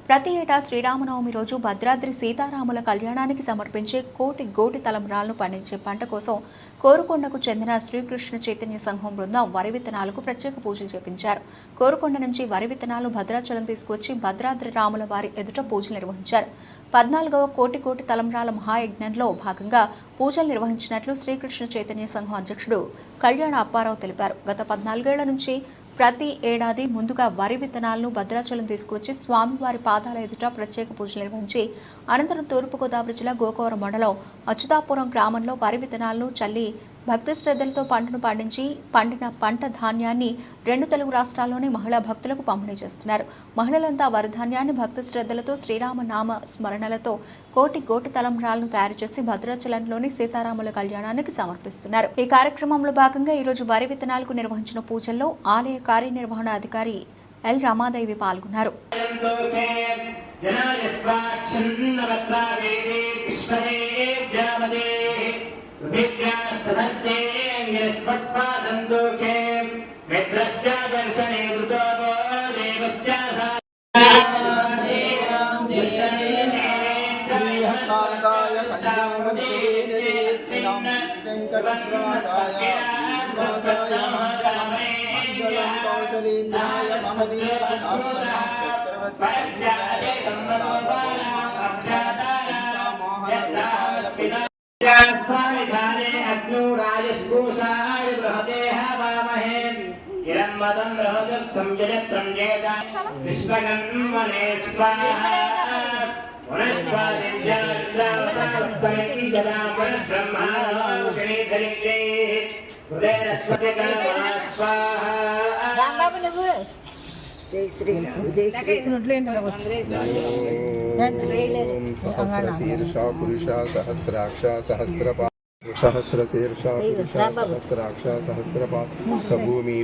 ప్రతి ఏటా శ్రీరామనవమి రోజు భద్రాద్రి సీతారాముల కళ్యాణానికి సమర్పించే కోటి గోటి తలంబ్రాలను పండించే పంట కోసం కోరుకొండకు చెందిన శ్రీకృష్ణ చైతన్య సంఘం బృందం వరి విత్తనాలకు ప్రత్యేక పూజలు చేపించారు. కోరుకొండ నుంచి వరి విత్తనాలు భద్రాచలం తీసుకొచ్చి భద్రాద్రి రాముల వారి ఎదుట పూజలు నిర్వహించారు. 14వ కోటి తలంబ్రాల మహాయజ్ఞంలో భాగంగా పూజలు నిర్వహించినట్లు శ్రీకృష్ణ చైతన్య సంఘం అధ్యక్షుడు కళ్యాణ అప్పారావు తెలిపారు. గత 14 ఏళ్ల నుంచి ప్రతి ఏడాది ముందుగా వరి విత్తనాలను భద్రాచలం తీసుకువచ్చి స్వామివారి పాదాల ఎదుట ప్రత్యేక పూజలు నిర్వహించి అనంతరం తూర్పుగోదావరి జిల్లా గోకవరం మండలం అచ్యుతాపురం గ్రామంలో వరి విత్తనాలను చల్లి భక్తి శ్రద్ధలతో పంటను పండించి పండిన పంట ధాన్యాన్ని 2 తెలుగు రాష్ట్రాల్లోని మహిళా భక్తులకు పంపిణీ చేస్తున్నారు. మహిళలంతా వరి ధాన్యాన్ని భక్తి శ్రద్ధలతో శ్రీరామ నామ స్మరణలతో కోటి తలంబ్రాలను తయారు చేసి భద్రాచలంలోని సీతారాముల కళ్యాణానికి సమర్పిస్తున్నారు. ఈ కార్యక్రమంలో భాగంగా ఈరోజు వరి విత్తనాలకు నిర్వహించిన పూజల్లో ఆలయ కార్యనిర్వహణ అధికారి ఎల్ రమాదేవి పాల్గొన్నారు. जय श्री सहस्रशीर्षा पुरुषा सहस्राक्षा सहस्रपा सहस्रशीर्षा पुरुषा सहस्राक्षा सहस्रपा सभूमि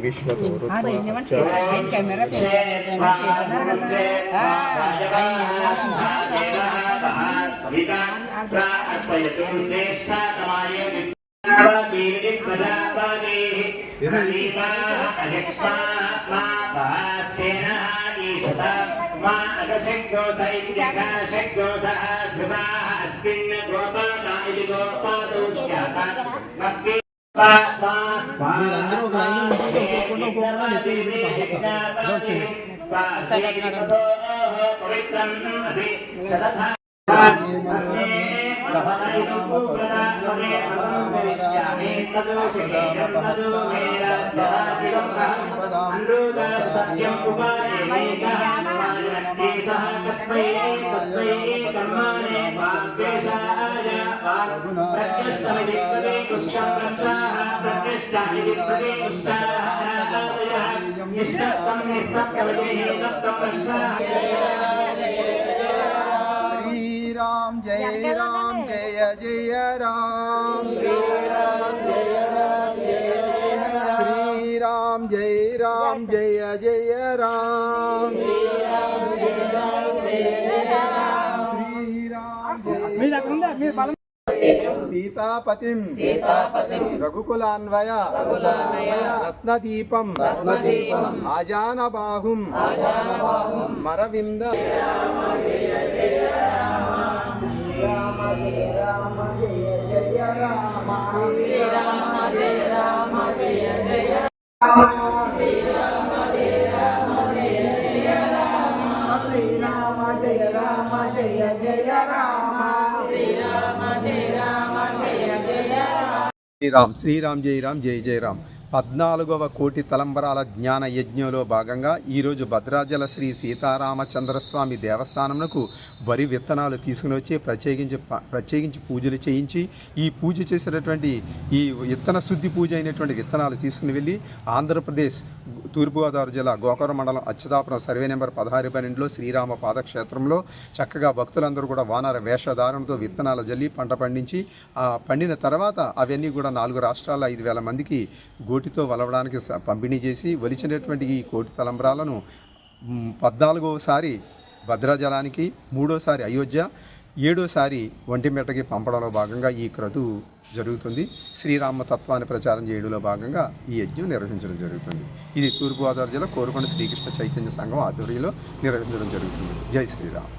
राम जय राम जय जय राम श्री राम जय राम जय श्री राम जय राम जय जय राम श्री राम जय राम जय श्री राम सीतापतिं रघुकुलान्वय रत्नदीपं आजानबाहुं मरविन्द శ్రీరామ్ జై రామ్ జై జై రామ్ 14వ కోటి తలంబరాల జ్ఞాన యజ్ఞంలో భాగంగా ఈరోజు భద్రాచల శ్రీ సీతారామచంద్రస్వామి దేవస్థానంకు వరి విత్తనాలు తీసుకుని వచ్చి ప్రత్యేకించి పూజలు చేయించి ఈ పూజ చేసినటువంటి ఈ విత్తన శుద్ధి పూజ అయినటువంటి విత్తనాలు తీసుకుని వెళ్ళి ఆంధ్రప్రదేశ్ తూర్పుగోదావరి జిల్లా గోకవరం మండలం అచ్యుతాపురం సర్వే నెంబర్ 16/12లో శ్రీరామ పాదక్షేత్రంలో చక్కగా భక్తులందరూ కూడా వానర వేషధారణతో విత్తనాలు జల్లి పంట పండించి పండిన తర్వాత అవన్నీ కూడా 4 రాష్ట్రాల 5,000 మందికి గోటితో వలవడానికి పంపిణీ చేసి ఒలిచినటువంటి ఈ కోటి తలంబ్రాలను 14వసారి భద్రాచలానికి, 3వసారి అయోధ్య, ఏడోసారి ఒంటిమిట్టకి పంపడంలో భాగంగా ఈ క్రతువు జరుగుతుంది. శ్రీరామ తత్వాన్ని ప్రచారం చేయడంలో భాగంగా ఈ యజ్ఞం నిర్వహించడం జరుగుతుంది. ఇది తూర్పుగోదావరి జిల్లా కోరుకొండ శ్రీకృష్ణ చైతన్య సంఘం ఆధ్వర్యంలో నిర్వహించడం జరుగుతుంది. జై శ్రీరామ్.